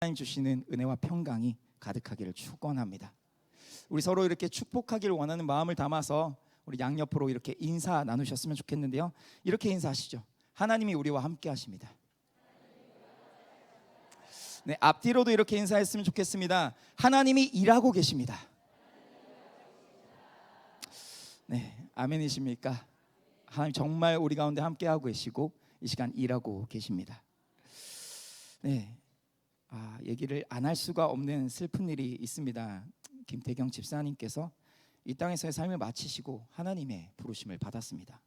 하나님 주시는 은혜와 평강이 가득하기를 축원합니다. 우리 서로 이렇게 축복하기를 원하는 마음을 담아서 우리 양옆으로 이렇게 인사 나누셨으면 좋겠는데요. 이렇게 인사하시죠. 하나님이 우리와 함께 하십니다. 네, 앞뒤로도 이렇게 인사했으면 좋겠습니다. 하나님이 일하고 계십니다. 네, 아멘이십니까? 하나님 정말 우리 가운데 함께하고 계시고 이 시간 일하고 계십니다. 네, 얘기를 안 할 수가 없는 슬픈 일이 있습니다. 김태경 집사님께서 이 땅에서의 삶을 마치시고 하나님의 부르심을 받았습니다.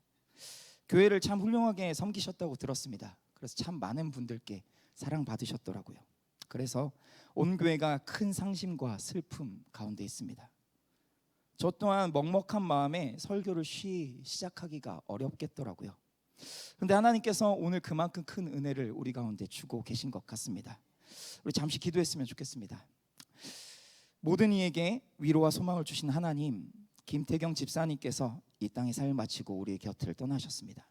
교회를 참 훌륭하게 섬기셨다고 들었습니다. 그래서 참 많은 분들께 사랑받으셨더라고요. 그래서 온 교회가 큰 상심과 슬픔 가운데 있습니다. 저 또한 먹먹한 마음에 설교를 시작하기가 어렵겠더라고요. 그런데 하나님께서 오늘 그만큼 큰 은혜를 우리 가운데 주고 계신 것 같습니다. 우리 잠시 기도했으면 좋겠습니다. 모든 이에게 위로와 소망을 주신 하나님, 김태경 집사님께서 이 땅의 삶을 마치고 우리의 곁을 떠나셨습니다.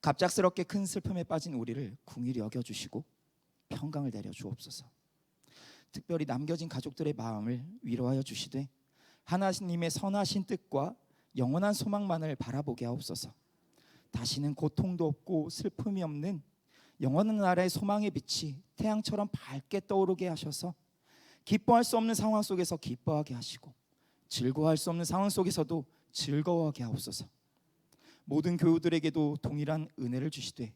갑작스럽게 큰 슬픔에 빠진 우리를 긍휼히 여겨주시고 평강을 내려 주옵소서. 특별히 남겨진 가족들의 마음을 위로하여 주시되 하나님의 선하신 뜻과 영원한 소망만을 바라보게 하옵소서. 다시는 고통도 없고 슬픔이 없는 영원한 나라의 소망의 빛이 태양처럼 밝게 떠오르게 하셔서 기뻐할 수 없는 상황 속에서 기뻐하게 하시고 즐거워할 수 없는 상황 속에서도 즐거워하게 하옵소서. 모든 교우들에게도 동일한 은혜를 주시되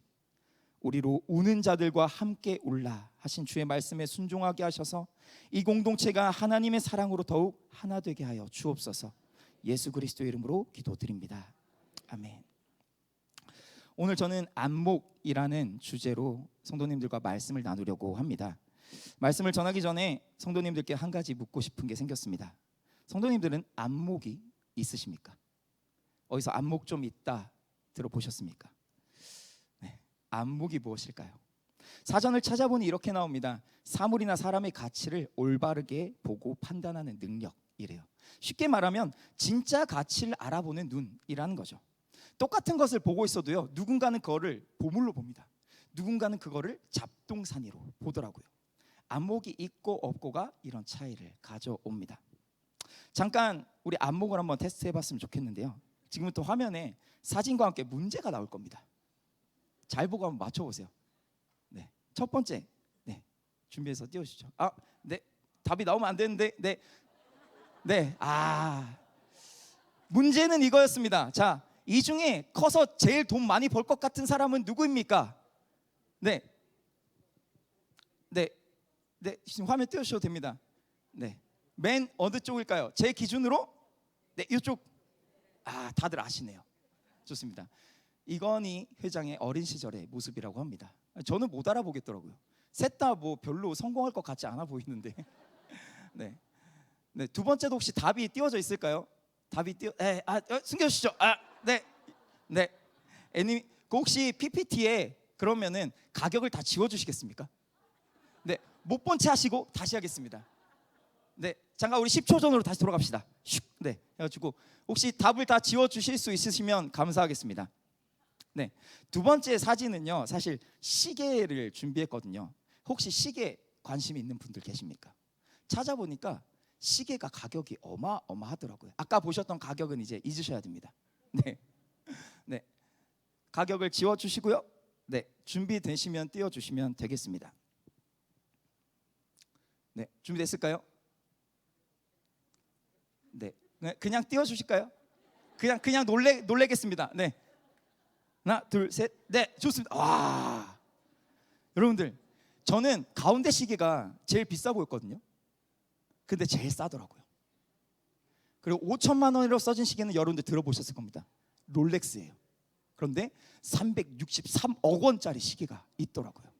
우리로 우는 자들과 함께 울라 하신 주의 말씀에 순종하게 하셔서 이 공동체가 하나님의 사랑으로 더욱 하나 되게 하여 주옵소서. 예수 그리스도의 이름으로 기도드립니다. 아멘. 오늘 저는 안목이라는 주제로 성도님들과 말씀을 나누려고 합니다. 말씀을 전하기 전에 성도님들께 한 가지 묻고 싶은 게 생겼습니다. 성도님들은 안목이 있으십니까? 어디서 안목 좀 있다 들어보셨습니까? 네, 안목이 무엇일까요? 사전을 찾아보니 이렇게 나옵니다. 사물이나 사람의 가치를 올바르게 보고 판단하는 능력이래요. 쉽게 말하면 진짜 가치를 알아보는 눈이라는 거죠. 똑같은 것을 보고 있어도요, 누군가는 그거를 보물로 봅니다. 누군가는 그거를 잡동사니로 보더라고요. 안목이 있고 없고가 이런 차이를 가져옵니다. 잠깐 우리 안목을 한번 테스트해봤으면 좋겠는데요. 지금부터 화면에 사진과 함께 문제가 나올 겁니다. 잘 보고 한번 맞춰보세요. 네, 첫 번째, 네, 준비해서 띄워주시죠. 네, 답이 나오면 안 되는데, 네, 문제는 이거였습니다. 자, 이 중에 커서 제일 돈 많이 벌 것 같은 사람은 누구입니까? 네, 지금 화면 띄워주셔도 됩니다. 네, 맨 어느 쪽일까요? 제 기준으로 네, 이쪽. 다들 아시네요. 좋습니다. 이건희 회장의 어린 시절의 모습이라고 합니다. 저는 못 알아보겠더라고요. 셋 다 뭐 별로 성공할 것 같지 않아 보이는데. 네, 두 번째도 혹시 답이 띄워져 있을까요? 답이 숨겨주시죠. 네. 애님, 혹시 PPT에 그러면은 가격을 다 지워주시겠습니까? 네, 못 본 채 하시고 다시 하겠습니다. 네, 잠깐 우리 10초 전으로 다시 돌아갑시다. 네, 해가지고 혹시 답을 다 지워주실 수 있으시면 감사하겠습니다. 네, 두 번째 사진은요, 사실 시계를 준비했거든요. 혹시 시계 관심 있는 분들 계십니까? 찾아보니까 시계가 가격이 어마어마하더라고요. 아까 보셨던 가격은 이제 잊으셔야 됩니다. 네, 가격을 지워주시고요. 네, 준비되시면 띄워주시면 되겠습니다. 네, 준비됐을까요? 네, 그냥 띄워주실까요? 그냥 놀래겠습니다. 네, 하나, 둘, 셋, 네, 좋습니다. 와, 여러분들, 저는 가운데 시계가 제일 비싸 보였거든요. 근데 제일 싸더라고요. 그리고 5천만 원으로 써진 시계는 여러분들 들어보셨을 겁니다. 롤렉스예요. 그런데 363억 원짜리 시계가 있더라고요.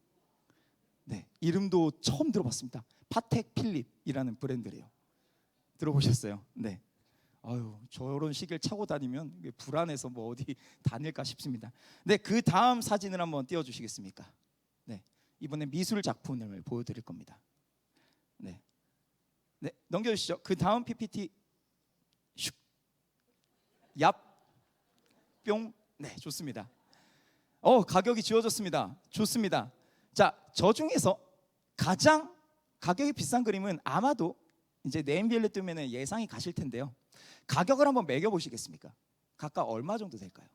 네, 이름도 처음 들어봤습니다. 파텍 필립이라는 브랜드래요. 들어보셨어요? 네. 저런 시계를 차고 다니면 불안해서 뭐 어디 다닐까 싶습니다. 네, 그 다음 사진을 한번 띄워주시겠습니까? 네, 이번에 미술 작품을 보여드릴 겁니다. 네, 넘겨주시죠. 그 다음 PPT. 뿅. 네, 좋습니다. 가격이 지워졌습니다. 좋습니다. 자, 저 중에서 가장 가격이 비싼 그림은 아마도 이제 네임밸류 때문에 예상이 가실 텐데요. 가격을 한번 매겨 보시겠습니까? 각각 얼마 정도 될까요?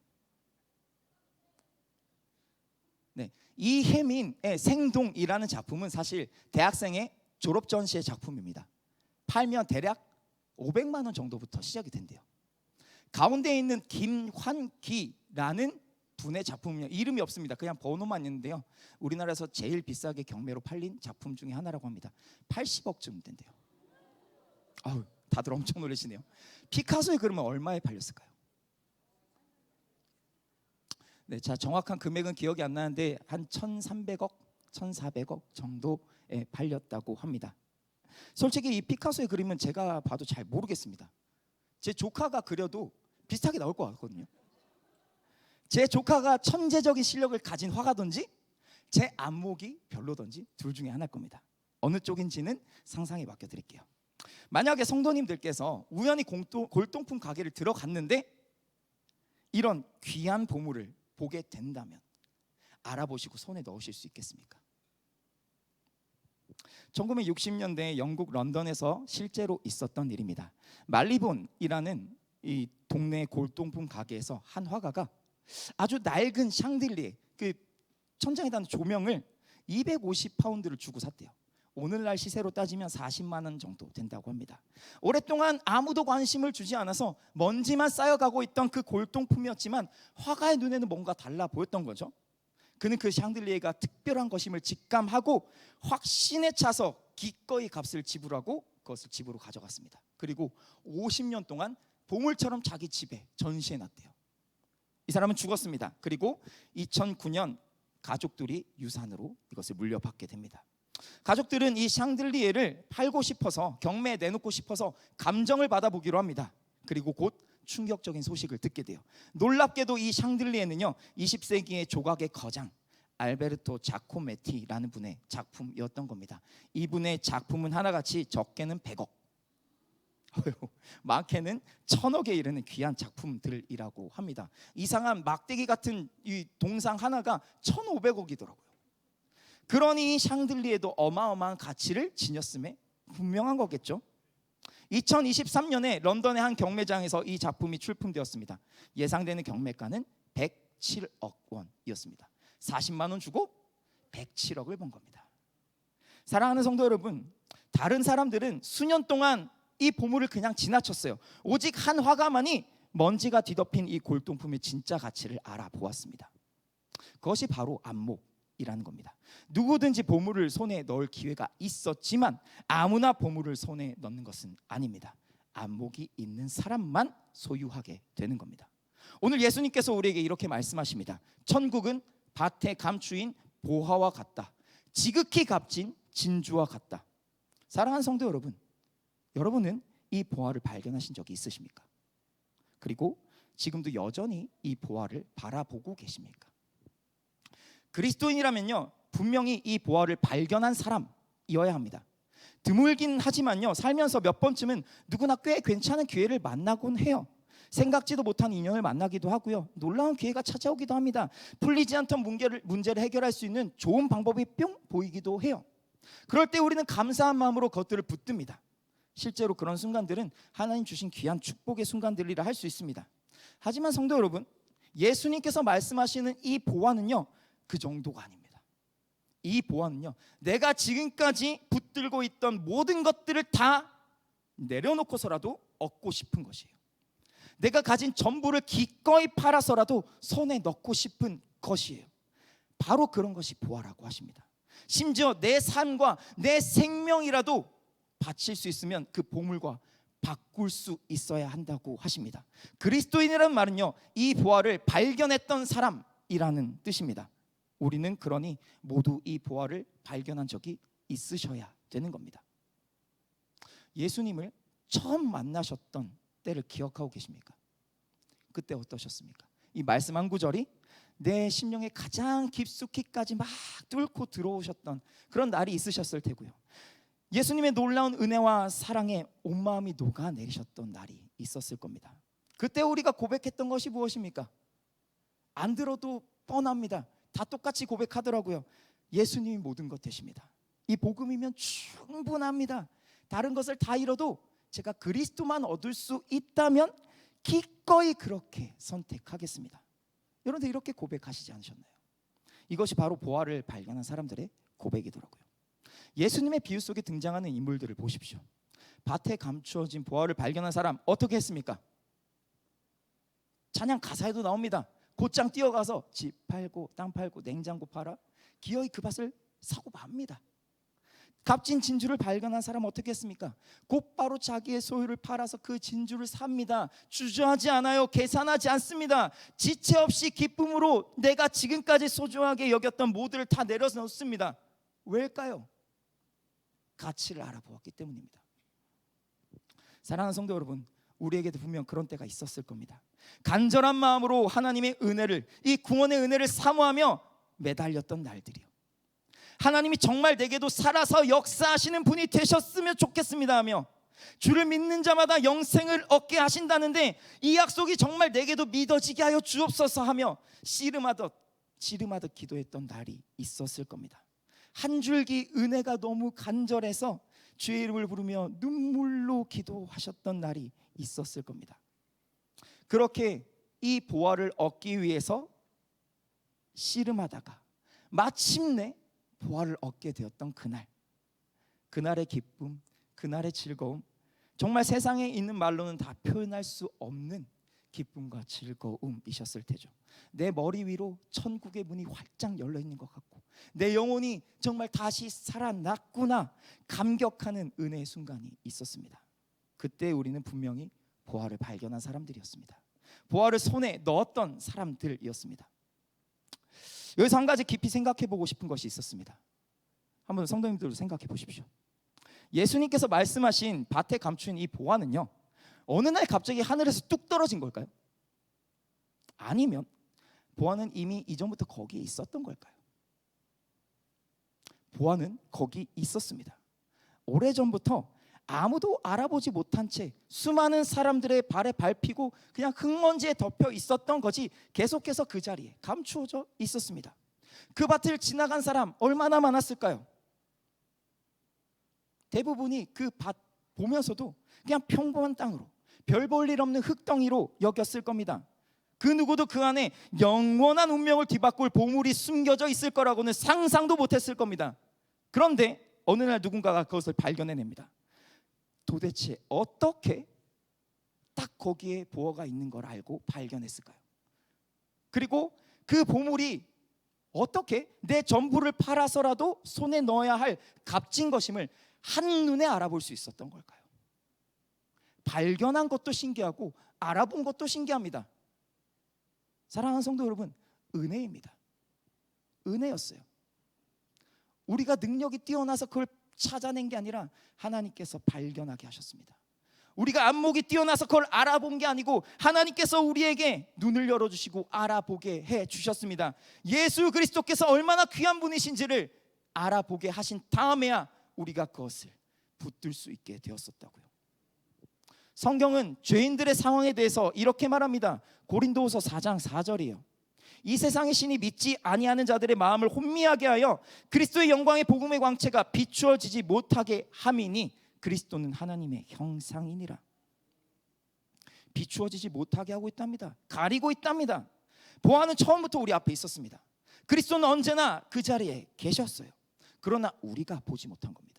네, 이혜민의 생동이라는 작품은 사실 대학생의 졸업 전시의 작품입니다. 팔면 대략 500만 원 정도부터 시작이 된대요. 가운데 있는 김환기라는 분의 작품은요, 이름이 없습니다. 그냥 번호만 있는데요. 우리나라에서 제일 비싸게 경매로 팔린 작품 중에 하나라고 합니다. 80억쯤 된대요. 아우, 다들 엄청 놀라시네요. 피카소의 그림은 얼마에 팔렸을까요? 네, 자, 정확한 금액은 기억이 안 나는데 한 1,300억, 1,400억 정도에 팔렸다고 합니다. 솔직히 이 피카소의 그림은 제가 봐도 잘 모르겠습니다. 제 조카가 그려도 비슷하게 나올 것 같거든요. 제 조카가 천재적인 실력을 가진 화가든지 제 안목이 별로든지 둘 중에 하나일 겁니다. 어느 쪽인지는 상상에 맡겨드릴게요. 만약에 성도님들께서 우연히 골동품 가게를 들어갔는데 이런 귀한 보물을 보게 된다면 알아보시고 손에 넣으실 수 있겠습니까? 1960년대 영국 런던에서 실제로 있었던 일입니다. 말리본이라는 이 동네 골동품 가게에서 한 화가가 아주 낡은 샹들리에 그 천장에 단 조명을 250파운드를 주고 샀대요. 오늘날 시세로 따지면 40만 원 정도 된다고 합니다. 오랫동안 아무도 관심을 주지 않아서 먼지만 쌓여가고 있던 그 골동품이었지만 화가의 눈에는 뭔가 달라 보였던 거죠. 그는 그 샹들리에가 특별한 것임을 직감하고 확신에 차서 기꺼이 값을 지불하고 그것을 집으로 가져갔습니다. 그리고 50년 동안 보물처럼 자기 집에 전시해 놨대요. 이 사람은 죽었습니다. 그리고 2009년 가족들이 유산으로 이것을 물려받게 됩니다. 가족들은 이 샹들리에를 팔고 싶어서 경매에 내놓고 싶어서 감정을 받아보기로 합니다. 그리고 곧 충격적인 소식을 듣게 돼요. 놀랍게도 이 샹들리에는요 20세기의 조각의 거장 알베르토 자코메티라는 분의 작품이었던 겁니다. 이분의 작품은 하나같이 적게는 100억, 많게는 1000억에 이르는 귀한 작품들이라고 합니다. 이상한 막대기 같은 이 동상 하나가 1500억이더라고요. 그러니 샹들리에도 어마어마한 가치를 지녔음에 분명한 거겠죠. 2023년에 런던의 한 경매장에서 이 작품이 출품되었습니다. 예상되는 경매가는 107억 원이었습니다. 40만 원 주고 107억을 번 겁니다. 사랑하는 성도 여러분, 다른 사람들은 수년 동안 이 보물을 그냥 지나쳤어요. 오직 한 화가만이 먼지가 뒤덮인 이 골동품의 진짜 가치를 알아보았습니다. 그것이 바로 안목이라는 겁니다. 누구든지 보물을 손에 넣을 기회가 있었지만 아무나 보물을 손에 넣는 것은 아닙니다. 안목이 있는 사람만 소유하게 되는 겁니다. 오늘 예수님께서 우리에게 이렇게 말씀하십니다. 천국은 밭에 감추인 보화와 같다. 지극히 값진 진주와 같다. 사랑하는 성도 여러분, 여러분은 이 보화를 발견하신 적이 있으십니까? 그리고 지금도 여전히 이 보화를 바라보고 계십니까? 그리스도인이라면요 분명히 이 보화를 발견한 사람이어야 합니다. 드물긴 하지만요 살면서 몇 번쯤은 누구나 꽤 괜찮은 기회를 만나곤 해요. 생각지도 못한 인연을 만나기도 하고요, 놀라운 기회가 찾아오기도 합니다. 풀리지 않던 문제를 해결할 수 있는 좋은 방법이 뿅 보이기도 해요. 그럴 때 우리는 감사한 마음으로 그것들을 붙듭니다. 실제로 그런 순간들은 하나님 주신 귀한 축복의 순간들이라 할 수 있습니다. 하지만 성도 여러분, 예수님께서 말씀하시는 이 보화는요 그 정도가 아닙니다. 이 보화는요 내가 지금까지 붙들고 있던 모든 것들을 다 내려놓고서라도 얻고 싶은 것이에요. 내가 가진 전부를 기꺼이 팔아서라도 손에 넣고 싶은 것이에요. 바로 그런 것이 보화라고 하십니다. 심지어 내 삶과 내 생명이라도 바칠 수 있으면 그 보물과 바꿀 수 있어야 한다고 하십니다. 그리스도인이라는 말은요 이 보화를 발견했던 사람이라는 뜻입니다. 우리는 그러니 모두 이 보화를 발견한 적이 있으셔야 되는 겁니다. 예수님을 처음 만나셨던 때를 기억하고 계십니까? 그때 어떠셨습니까? 이 말씀 한 구절이 내 심령에 가장 깊숙이까지 막 뚫고 들어오셨던 그런 날이 있으셨을 테고요, 예수님의 놀라운 은혜와 사랑에 온 마음이 녹아내리셨던 날이 있었을 겁니다. 그때 우리가 고백했던 것이 무엇입니까? 안 들어도 뻔합니다. 다 똑같이 고백하더라고요. 예수님이 모든 것 되십니다. 이 복음이면 충분합니다. 다른 것을 다 잃어도 제가 그리스도만 얻을 수 있다면 기꺼이 그렇게 선택하겠습니다. 여러분들 이렇게 고백하시지 않으셨나요? 이것이 바로 보화를 발견한 사람들의 고백이더라고요. 예수님의 비유 속에 등장하는 인물들을 보십시오. 밭에 감추어진 보화를 발견한 사람 어떻게 했습니까? 찬양 가사에도 나옵니다. 곧장 뛰어가서 집 팔고 땅 팔고 냉장고 팔아 기어이 그 밭을 사고 맙니다. 값진 진주를 발견한 사람 어떻게 했습니까? 곧바로 자기의 소유를 팔아서 그 진주를 삽니다. 주저하지 않아요. 계산하지 않습니다. 지체 없이 기쁨으로 내가 지금까지 소중하게 여겼던 모두를 다 내려놓습니다. 왜일까요? 가치를 알아보았기 때문입니다. 사랑하는 성도 여러분, 우리에게도 분명 그런 때가 있었을 겁니다. 간절한 마음으로 하나님의 은혜를, 이 구원의 은혜를 사모하며 매달렸던 날들이요. 하나님이 정말 내게도 살아서 역사하시는 분이 되셨으면 좋겠습니다 하며 주를 믿는 자마다 영생을 얻게 하신다는데 이 약속이 정말 내게도 믿어지게 하여 주옵소서 하며 씨름하듯 기도했던 날이 있었을 겁니다. 한 줄기 은혜가 너무 간절해서 주의 이름을 부르며 눈물로 기도하셨던 날이 있었을 겁니다. 그렇게 이 보화를 얻기 위해서 씨름하다가 마침내 보화를 얻게 되었던 그날의 기쁨, 그날의 즐거움, 정말 세상에 있는 말로는 다 표현할 수 없는 기쁨과 즐거움이셨을 테죠. 내 머리 위로 천국의 문이 활짝 열려 있는 것 같고 내 영혼이 정말 다시 살아났구나 감격하는 은혜의 순간이 있었습니다. 그때 우리는 분명히 보화를 발견한 사람들이었습니다. 보화를 손에 넣었던 사람들이었습니다. 여기서 한 가지 깊이 생각해 보고 싶은 것이 있었습니다. 한번 성도님들도 생각해 보십시오. 예수님께서 말씀하신 밭에 감춘 이 보화는요, 어느 날 갑자기 하늘에서 뚝 떨어진 걸까요? 아니면 보화는 이미 이전부터 거기에 있었던 걸까요? 보화는 거기 있었습니다. 오래전부터 아무도 알아보지 못한 채 수많은 사람들의 발에 밟히고 그냥 흙먼지에 덮여 있었던 것이 계속해서 그 자리에 감추어져 있었습니다. 그 밭을 지나간 사람 얼마나 많았을까요? 대부분이 그 밭 보면서도 그냥 평범한 땅으로 별 볼 일 없는 흙덩이로 여겼을 겁니다. 그 누구도 그 안에 영원한 운명을 뒤바꿀 보물이 숨겨져 있을 거라고는 상상도 못했을 겁니다. 그런데 어느 날 누군가가 그것을 발견해냅니다. 도대체 어떻게 딱 거기에 보화가 있는 걸 알고 발견했을까요? 그리고 그 보물이 어떻게 내 전부를 팔아서라도 손에 넣어야 할 값진 것임을 한눈에 알아볼 수 있었던 걸까요? 발견한 것도 신기하고 알아본 것도 신기합니다. 사랑하는 성도 여러분, 은혜입니다. 은혜였어요. 우리가 능력이 뛰어나서 그걸 찾아낸 게 아니라 하나님께서 발견하게 하셨습니다. 우리가 안목이 뛰어나서 그걸 알아본 게 아니고 하나님께서 우리에게 눈을 열어주시고 알아보게 해주셨습니다. 예수 그리스도께서 얼마나 귀한 분이신지를 알아보게 하신 다음에야 우리가 그것을 붙들 수 있게 되었었다고요. 성경은 죄인들의 상황에 대해서 이렇게 말합니다. 고린도후서 4장 4절이에요. 이 세상의 신이 믿지 아니하는 자들의 마음을 혼미하게 하여 그리스도의 영광의 복음의 광채가 비추어지지 못하게 함이니 그리스도는 하나님의 형상이니라. 비추어지지 못하게 하고 있답니다. 가리고 있답니다. 보화는 처음부터 우리 앞에 있었습니다. 그리스도는 언제나 그 자리에 계셨어요. 그러나 우리가 보지 못한 겁니다.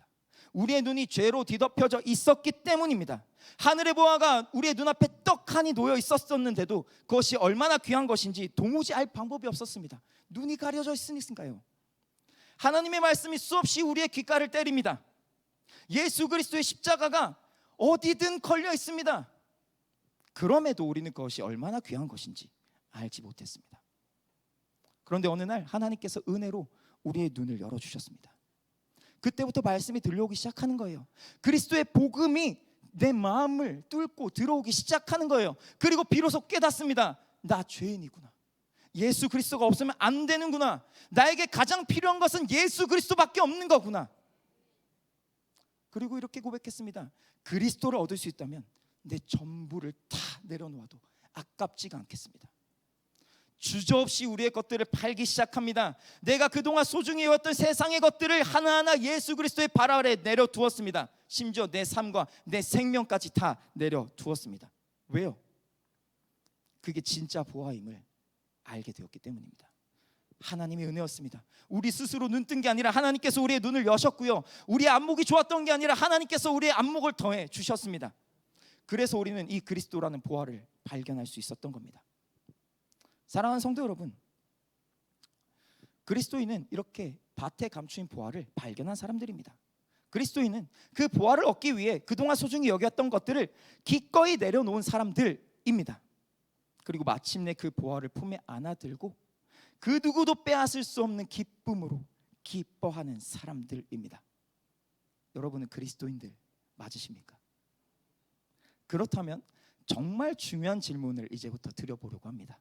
우리의 눈이 죄로 뒤덮여져 있었기 때문입니다. 하늘의 보화가 우리의 눈앞에 떡하니 놓여 있었는데도 그것이 얼마나 귀한 것인지 도무지 알 방법이 없었습니다. 눈이 가려져 있으니까요. 하나님의 말씀이 수없이 우리의 귓가를 때립니다. 예수 그리스도의 십자가가 어디든 걸려 있습니다. 그럼에도 우리는 그것이 얼마나 귀한 것인지 알지 못했습니다. 그런데 어느 날 하나님께서 은혜로 우리의 눈을 열어주셨습니다. 그때부터 말씀이 들려오기 시작하는 거예요. 그리스도의 복음이 내 마음을 뚫고 들어오기 시작하는 거예요. 그리고 비로소 깨닫습니다. 나 죄인이구나. 예수 그리스도가 없으면 안 되는구나. 나에게 가장 필요한 것은 예수 그리스도밖에 없는 거구나. 그리고 이렇게 고백했습니다. 그리스도를 얻을 수 있다면 내 전부를 다 내려놓아도 아깝지가 않겠습니다. 주저없이 우리의 것들을 팔기 시작합니다. 내가 그동안 소중히 해왔던 세상의 것들을 하나하나 예수 그리스도의 발 아래 내려두었습니다. 심지어 내 삶과 내 생명까지 다 내려두었습니다. 왜요? 그게 진짜 보화임을 알게 되었기 때문입니다. 하나님의 은혜였습니다. 우리 스스로 눈뜬 게 아니라 하나님께서 우리의 눈을 여셨고요, 우리의 안목이 좋았던 게 아니라 하나님께서 우리의 안목을 더해 주셨습니다. 그래서 우리는 이 그리스도라는 보화를 발견할 수 있었던 겁니다. 사랑하는 성도 여러분, 그리스도인은 이렇게 밭에 감추인 보화를 발견한 사람들입니다. 그리스도인은 그 보화를 얻기 위해 그동안 소중히 여겼던 것들을 기꺼이 내려놓은 사람들입니다. 그리고 마침내 그 보화를 품에 안아들고 그 누구도 빼앗을 수 없는 기쁨으로 기뻐하는 사람들입니다. 여러분은 그리스도인들 맞으십니까? 그렇다면 정말 중요한 질문을 이제부터 드려보려고 합니다.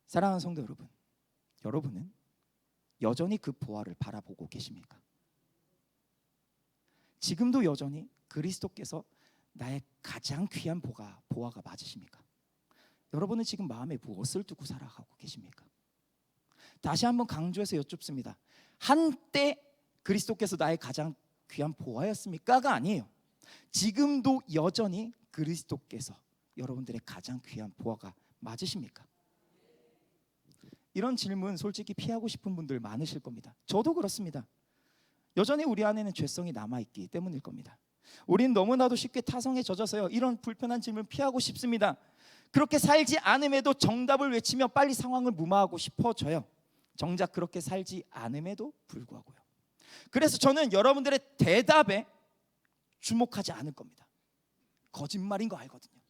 사랑하는 성도 여러분, 여러분은 여전히 그 보화를 바라보고 계십니까? 지금도 여전히 그리스도께서 나의 가장 귀한 보화가 맞으십니까? 여러분은 지금 마음에 무엇을 두고 살아가고 계십니까? 다시 한번 강조해서 여쭙습니다. 한때 그리스도께서 나의 가장 귀한 보화였습니까가 아니에요. 지금도 여전히 그리스도께서 여러분들의 가장 귀한 보화가 맞으십니까? 이런 질문 솔직히 피하고 싶은 분들 많으실 겁니다. 저도 그렇습니다. 여전히 우리 안에는 죄성이 남아있기 때문일 겁니다. 우린 너무나도 쉽게 타성에 젖어서요, 이런 불편한 질문 피하고 싶습니다. 그렇게 살지 않음에도 정답을 외치며 빨리 상황을 무마하고 싶어져요. 정작 그렇게 살지 않음에도 불구하고요. 그래서 저는 여러분들의 대답에 주목하지 않을 겁니다. 거짓말인 거 알거든요.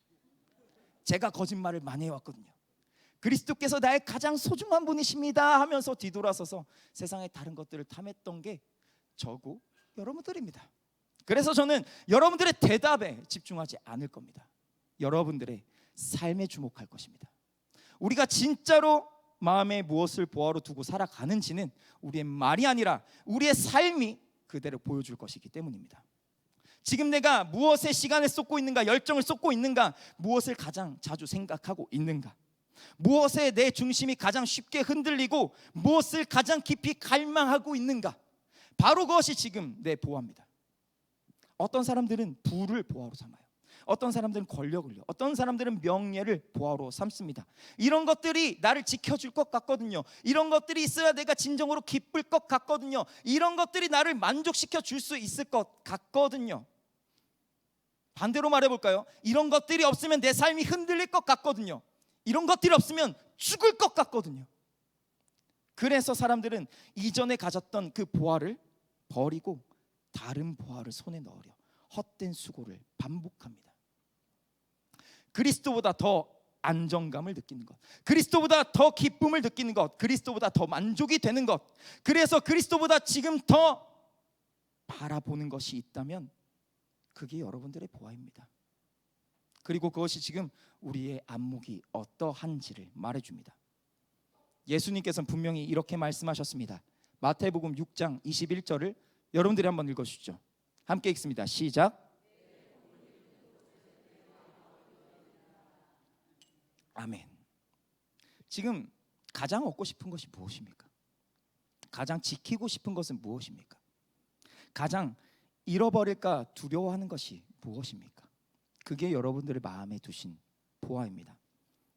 제가 거짓말을 많이 해왔거든요. 그리스도께서 나의 가장 소중한 분이십니다 하면서 뒤돌아서서 세상의 다른 것들을 탐했던 게 저고 여러분들입니다. 그래서 저는 여러분들의 대답에 집중하지 않을 겁니다. 여러분들의 삶에 주목할 것입니다. 우리가 진짜로 마음에 무엇을 보화로 두고 살아가는지는 우리의 말이 아니라 우리의 삶이 그대로 보여줄 것이기 때문입니다. 지금 내가 무엇에 시간을 쏟고 있는가, 열정을 쏟고 있는가, 무엇을 가장 자주 생각하고 있는가, 무엇에 내 중심이 가장 쉽게 흔들리고 무엇을 가장 깊이 갈망하고 있는가, 바로 그것이 지금 내 보화입니다. 어떤 사람들은 부를 보화로 삼아요. 어떤 사람들은 권력을요, 어떤 사람들은 명예를 보화로 삼습니다. 이런 것들이 나를 지켜줄 것 같거든요. 이런 것들이 있어야 내가 진정으로 기쁠 것 같거든요. 이런 것들이 나를 만족시켜 줄 수 있을 것 같거든요. 반대로 말해볼까요? 이런 것들이 없으면 내 삶이 흔들릴 것 같거든요. 이런 것들이 없으면 죽을 것 같거든요. 그래서 사람들은 이전에 가졌던 그 보화를 버리고 다른 보화를 손에 넣으려 헛된 수고를 반복합니다. 그리스도보다 더 안정감을 느끼는 것, 그리스도보다 더 기쁨을 느끼는 것, 그리스도보다 더 만족이 되는 것, 그래서 그리스도보다 지금 더 바라보는 것이 있다면 그게 여러분들의 보화입니다. 그리고 그것이 지금 우리의 안목이 어떠한지를 말해줍니다. 예수님께서는 분명히 이렇게 말씀하셨습니다. 마태복음 6장 21절을 여러분들이 한번 읽어주시죠. 함께 읽습니다. 시작. 아멘. 지금 가장 얻고 싶은 것이 무엇입니까? 가장 지키고 싶은 것은 무엇입니까? 가장 잃어버릴까 두려워하는 것이 무엇입니까? 그게 여러분들의 마음에 두신 보화입니다.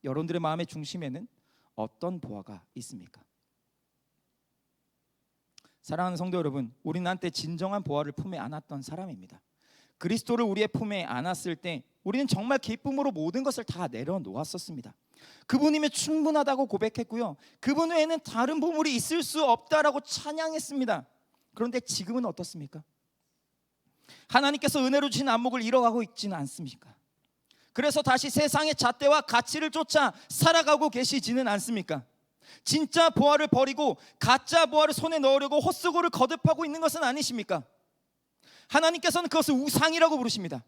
여러분들의 마음의 중심에는 어떤 보화가 있습니까? 사랑하는 성도 여러분, 우리는 한때 진정한 보화를 품에 안았던 사람입니다. 그리스도를 우리의 품에 안았을 때 우리는 정말 기쁨으로 모든 것을 다 내려놓았었습니다. 그분이면 충분하다고 고백했고요, 그분 외에는 다른 보물이 있을 수 없다라고 찬양했습니다. 그런데 지금은 어떻습니까? 하나님께서 은혜로 주신 안목을 잃어가고 있지는 않습니까? 그래서 다시 세상의 잣대와 가치를 쫓아 살아가고 계시지는 않습니까? 진짜 보화를 버리고 가짜 보화를 손에 넣으려고 헛수고를 거듭하고 있는 것은 아니십니까? 하나님께서는 그것을 우상이라고 부르십니다.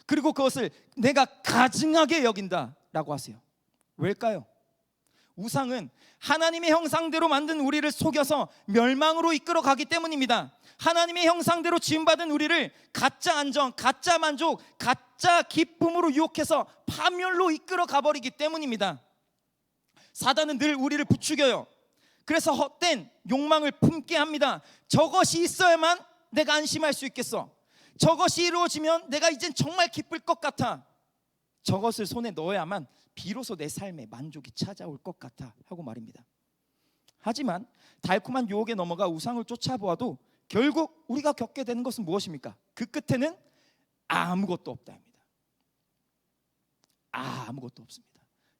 그리고 그것을 내가 가증하게 여긴다라고 하세요. 왜일까요? 우상은 하나님의 형상대로 만든 우리를 속여서 멸망으로 이끌어 가기 때문입니다. 하나님의 형상대로 지음받은 우리를 가짜 안정, 가짜 만족, 가짜 기쁨으로 유혹해서 파멸로 이끌어 가버리기 때문입니다. 사단은 늘 우리를 부추겨요. 그래서 헛된 욕망을 품게 합니다. 저것이 있어야만 내가 안심할 수 있겠어. 저것이 이루어지면 내가 이젠 정말 기쁠 것 같아. 저것을 손에 넣어야만 비로소 내 삶에 만족이 찾아올 것 같아 하고 말입니다. 하지만 달콤한 유혹에 넘어가 우상을 쫓아보아도 결국 우리가 겪게 되는 것은 무엇입니까? 그 끝에는 아무것도 없다입니다. 아무것도 없습니다.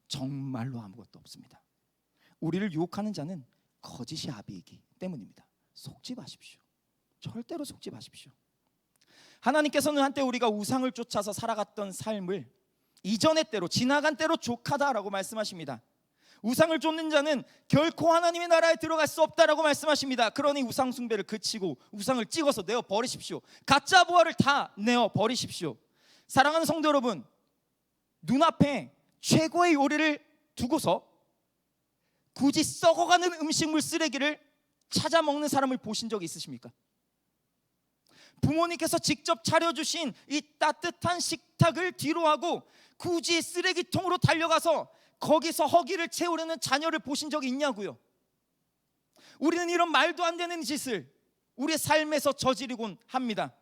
정말로 아무것도 없습니다. 우리를 유혹하는 자는 거짓이 아비이기 때문입니다. 속지 마십시오. 절대로 속지 마십시오. 하나님께서는 한때 우리가 우상을 쫓아서 살아갔던 삶을 이전의 때로, 지나간 때로 족하다라고 말씀하십니다. 우상을 쫓는 자는 결코 하나님의 나라에 들어갈 수 없다라고 말씀하십니다. 그러니 우상 숭배를 그치고 우상을 찍어서 내어 버리십시오. 가짜 부활을 다 내어 버리십시오. 사랑하는 성도 여러분, 눈앞에 최고의 요리를 두고서 굳이 썩어가는 음식물 쓰레기를 찾아 먹는 사람을 보신 적 있으십니까? 부모님께서 직접 차려주신 이 따뜻한 식탁을 뒤로하고 굳이 쓰레기통으로 달려가서 거기서 허기를 채우려는 자녀를 보신 적이 있냐고요. 우리는 이런 말도 안 되는 짓을 우리의 삶에서 저지르곤 합니다.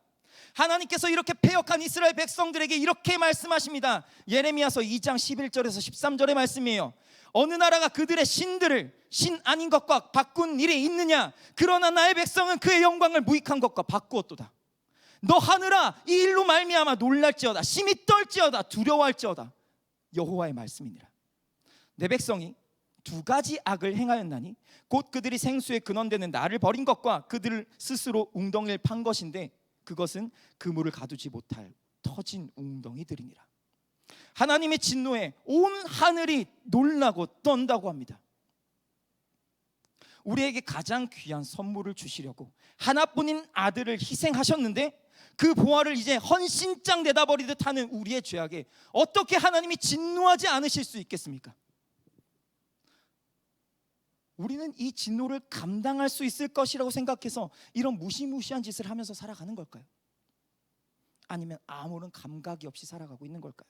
하나님께서 이렇게 패역한 이스라엘 백성들에게 이렇게 말씀하십니다. 예레미야서 2장 11절에서 13절의 말씀이에요. 어느 나라가 그들의 신들을 신 아닌 것과 바꾼 일이 있느냐? 그러나 나의 백성은 그의 영광을 무익한 것과 바꾸었도다. 너 하늘아, 이 일로 말미암아 놀랄지어다, 심히 떨지어다, 두려워할지어다. 여호와의 말씀이니라. 내 백성이 두 가지 악을 행하였나니 곧 그들이 생수의 근원되는 나를 버린 것과 그들 스스로 웅덩이를 판 것인데 그것은 그물을 가두지 못할 터진 웅덩이들이니라. 하나님의 진노에 온 하늘이 놀라고 떤다고 합니다. 우리에게 가장 귀한 선물을 주시려고 하나뿐인 아들을 희생하셨는데 그 보화를 이제 헌신장 내다 버리듯 하는 우리의 죄악에 어떻게 하나님이 진노하지 않으실 수 있겠습니까? 우리는 이 진노를 감당할 수 있을 것이라고 생각해서 이런 무시무시한 짓을 하면서 살아가는 걸까요? 아니면 아무런 감각이 없이 살아가고 있는 걸까요?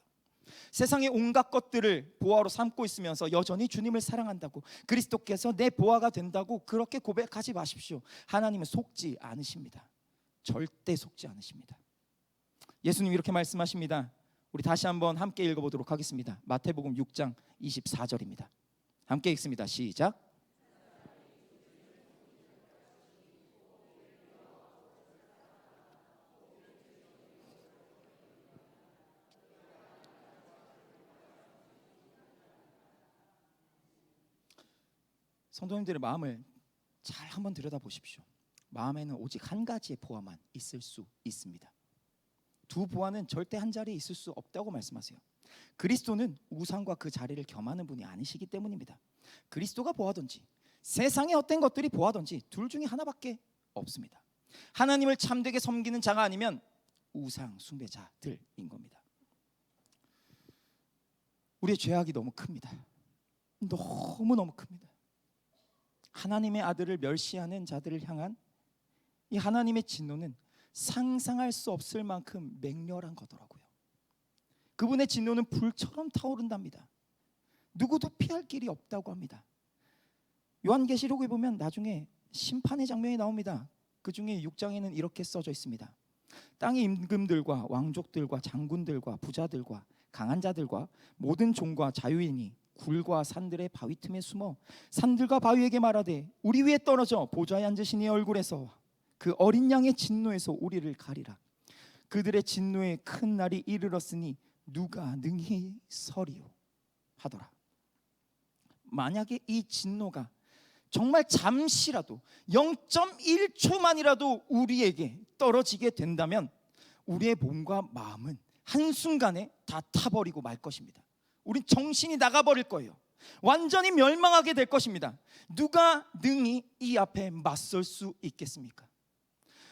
세상의 온갖 것들을 보화로 삼고 있으면서 여전히 주님을 사랑한다고, 그리스도께서 내 보화가 된다고 그렇게 고백하지 마십시오. 하나님은 속지 않으십니다. 절대 속지 않으십니다. 예수님 이렇게 말씀하십니다. 우리 다시 한번 함께 읽어보도록 하겠습니다. 마태복음 6장 24절입니다. 함께 읽습니다. 시작. 성도님들의 마음을 잘 한번 들여다보십시오. 마음에는 오직 한 가지의 보화만 있을 수 있습니다. 두 보화는 절대 한 자리에 있을 수 없다고 말씀하세요. 그리스도는 우상과 그 자리를 겸하는 분이 아니시기 때문입니다. 그리스도가 보화든지 세상의 헛된 것들이 보화든지 둘 중에 하나밖에 없습니다. 하나님을 참되게 섬기는 자가 아니면 우상 숭배자들인 겁니다. 우리의 죄악이 너무 큽니다. 너무너무 큽니다. 하나님의 아들을 멸시하는 자들을 향한 이 하나님의 진노는 상상할 수 없을 만큼 맹렬한 거더라고요. 그분의 진노는 불처럼 타오른답니다. 누구도 피할 길이 없다고 합니다. 요한계시록에 보면 나중에 심판의 장면이 나옵니다. 그 중에 6장에는 이렇게 써져 있습니다. 땅의 임금들과 왕족들과 장군들과 부자들과 강한 자들과 모든 종과 자유인이 굴과 산들의 바위 틈에 숨어 산들과 바위에게 말하되 우리 위에 떨어져 보좌에 앉으신 이의 얼굴에서 그 어린 양의 진노에서 우리를 가리라. 그들의 진노의 큰 날이 이르렀으니 누가 능히 서리요 하더라. 만약에 이 진노가 정말 잠시라도 0.1초만이라도 우리에게 떨어지게 된다면 우리의 몸과 마음은 한순간에 다 타버리고 말 것입니다. 우린 정신이 나가버릴 거예요. 완전히 멸망하게 될 것입니다. 누가 능히 이 앞에 맞설 수 있겠습니까?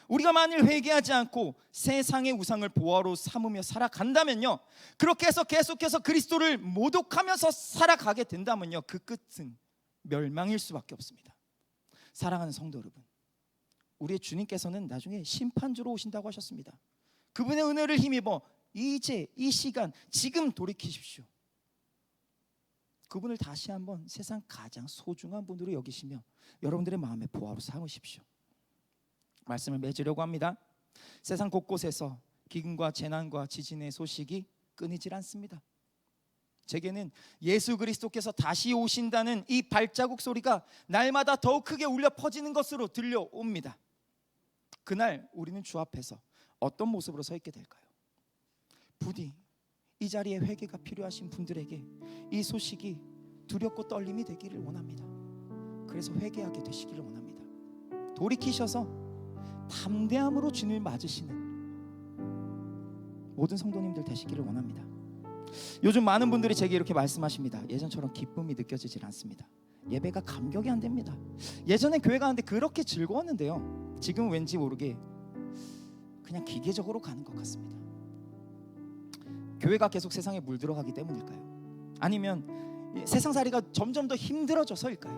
우리가 만일 회개하지 않고 세상의 우상을 보화로 삼으며 살아간다면요, 그렇게 해서 계속해서 그리스도를 모독하면서 살아가게 된다면요, 그 끝은 멸망일 수밖에 없습니다. 사랑하는 성도 여러분, 우리의 주님께서는 나중에 심판주로 오신다고 하셨습니다. 그분의 은혜를 힘입어 이제 이 시간 지금 돌이키십시오. 그분을 다시 한번 세상 가장 소중한 분으로 여기시며 여러분들의 마음의 보화로 삼으십시오. 말씀을 맺으려고 합니다. 세상 곳곳에서 기근과 재난과 지진의 소식이 끊이질 않습니다. 제게는 예수 그리스도께서 다시 오신다는 이 발자국 소리가 날마다 더욱 크게 울려 퍼지는 것으로 들려옵니다. 그날 우리는 주 앞에서 어떤 모습으로 서 있게 될까요? 부디 이 자리에 회개가 필요하신 분들에게 이 소식이 두렵고 떨림이 되기를 원합니다. 그래서 회개하게 되시기를 원합니다. 돌이키셔서 담대함으로 주님을 맞으시는 모든 성도님들 되시기를 원합니다. 요즘 많은 분들이 제게 이렇게 말씀하십니다. 예전처럼 기쁨이 느껴지질 않습니다. 예배가 감격이 안 됩니다. 예전에 교회 가는데 그렇게 즐거웠는데요, 지금 왠지 모르게 그냥 기계적으로 가는 것 같습니다. 교회가 계속 세상에 물들어가기 때문일까요? 아니면 세상살이가 점점 더 힘들어져서일까요?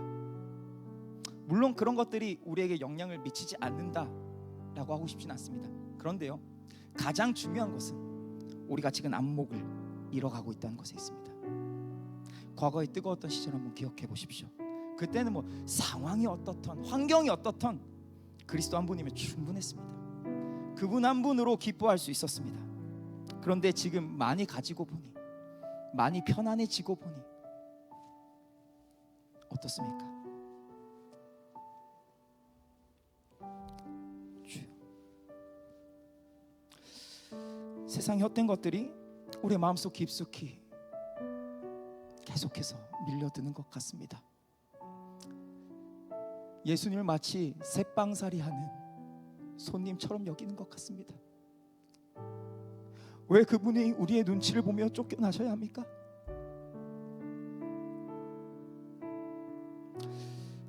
물론 그런 것들이 우리에게 영향을 미치지 않는다라고 하고 싶진 않습니다. 그런데요, 가장 중요한 것은 우리가 지금 안목을 잃어가고 있다는 것에 있습니다. 과거의 뜨거웠던 시절 한번 기억해 보십시오. 그때는 뭐 상황이 어떻든 환경이 어떻든 그리스도 한 분이면 충분했습니다. 그분 한 분으로 기뻐할 수 있었습니다. 그런데 지금 많이 가지고 보니, 많이 편안해지고 보니 어떻습니까? 주여, 세상의 헛된 것들이 우리의 마음속 깊숙이 계속해서 밀려드는 것 같습니다. 예수님을 마치 새빵살이하는 손님처럼 여기는 것 같습니다. 왜 그분이 우리의 눈치를 보며 쫓겨나셔야 합니까?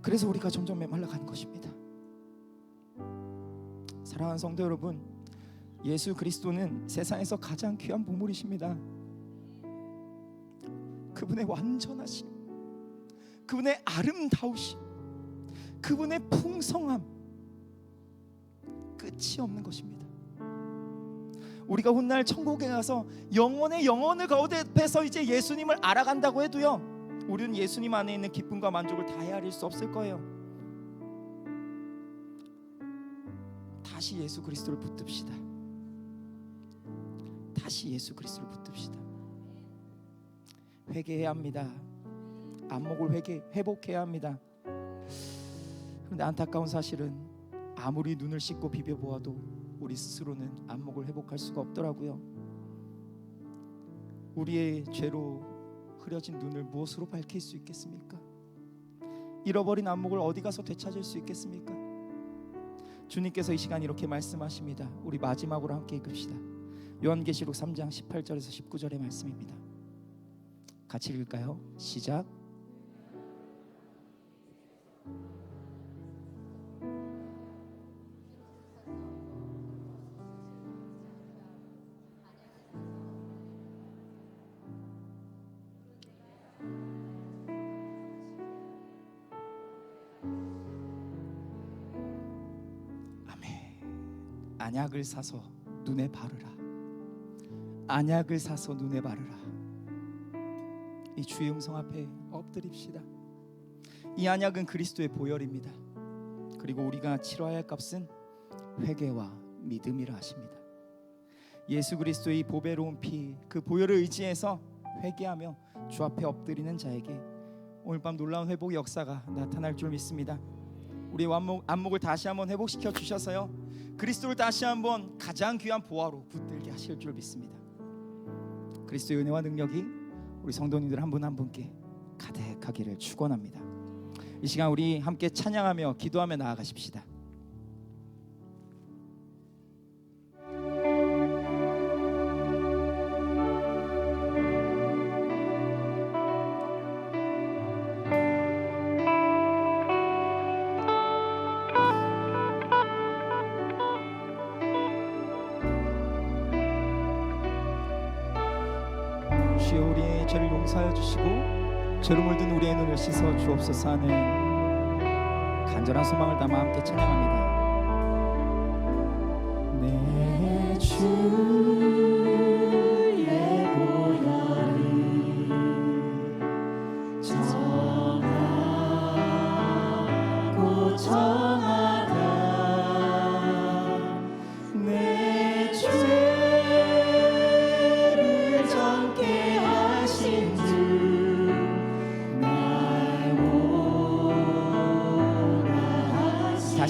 그래서 우리가 점점 메말라가는 것입니다. 사랑하는 성도 여러분, 예수 그리스도는 세상에서 가장 귀한 보물이십니다. 그분의 완전하심, 그분의 아름다우심, 그분의 풍성함, 끝이 없는 것입니다. 우리가 훗날 천국에 가서 영원의 영혼을 거듭해서 이제 예수님을 알아간다고 해도요, 우리는 예수님 안에 있는 기쁨과 만족을 다 헤아릴 수 없을 거예요. 다시 예수 그리스도를 붙듭시다. 다시 예수 그리스도를 붙듭시다. 회개해야 합니다. 안목을 회복해야 합니다. 그런데 안타까운 사실은 아무리 눈을 씻고 비벼보아도 우리 스스로는 안목을 회복할 수가 없더라고요. 우리의 죄로 흐려진 눈을 무엇으로 밝힐 수 있겠습니까? 잃어버린 안목을 어디 가서 되찾을 수 있겠습니까? 주님께서 이 시간 이렇게 말씀하십니다. 우리 마지막으로 함께 읽읍시다. 요한계시록 3장 18절에서 19절의 말씀입니다. 같이 읽을까요? 시작. 안약을 사서 눈에 바르라. 안약을 사서 눈에 바르라. 이 주의 음성 앞에 엎드립시다. 이 안약은 그리스도의 보혈입니다. 그리고 우리가 치러야 할 값은 회개와 믿음이라 하십니다. 예수 그리스도의 보배로운 피, 그 보혈을 의지해서 회개하며 주 앞에 엎드리는 자에게 오늘 밤 놀라운 회복의 역사가 나타날 줄 믿습니다. 우리의 안목을 다시 한번 회복시켜 주셔서요, 그리스도를 다시 한번 가장 귀한 보화로 붙들게 하실 줄 믿습니다. 그리스도의 은혜와 능력이 우리 성도님들 한 분 한 분께 가득하기를 축원합니다. 이 시간 우리 함께 찬양하며 기도하며 나아가십시다. 주여, 우리의 죄를 용서하여 주시고 죄로 물든 우리의 눈을 씻어 주옵소서 하는 간절한 소망을 담아 함께 찬양합니다. 내 주의 보혈이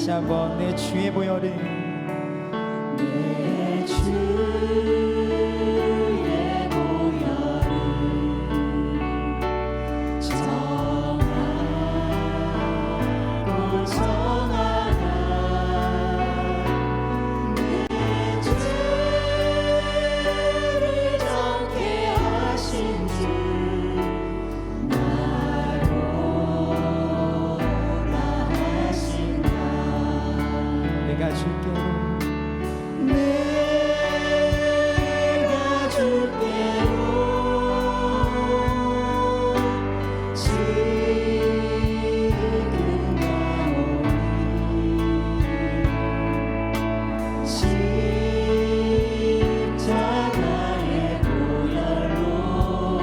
다시 한번 내 주의 보혈을, 내 주의 보혈을 정하고 정하라. 내 죄를 정케 하신 주 내가 줄게로, 내가 줄게로 지금 나오니 십자가의 보혈로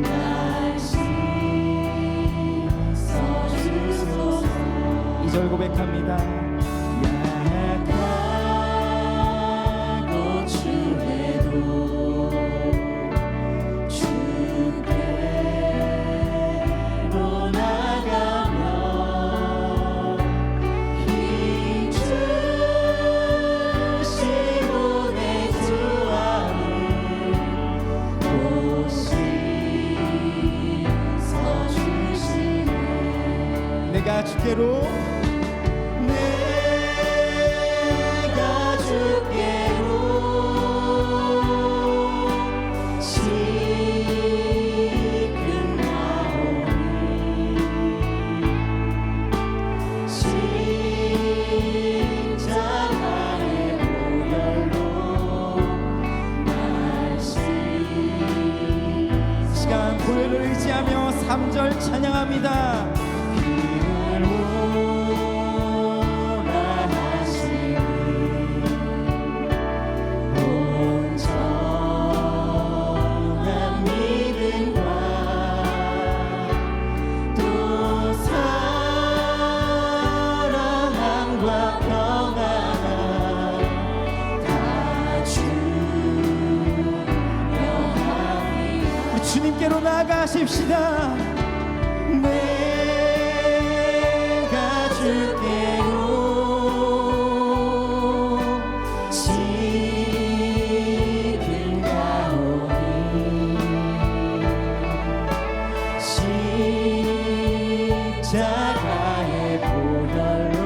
날 씻어주소서. 2절 고백합니다. 약하고 추해도 주께로 나가며 힘 주시고 내 주 안을 또 씻어주시네. 내가 주께로, 내가 주께로 지금 나오니 십자가의 보혈로 날 이 시간 보혈을 의지하며 3절 찬양합니다. 주님께로 나아가십시다. 내가 줄게로 지금 나오니 십자가의 보혈로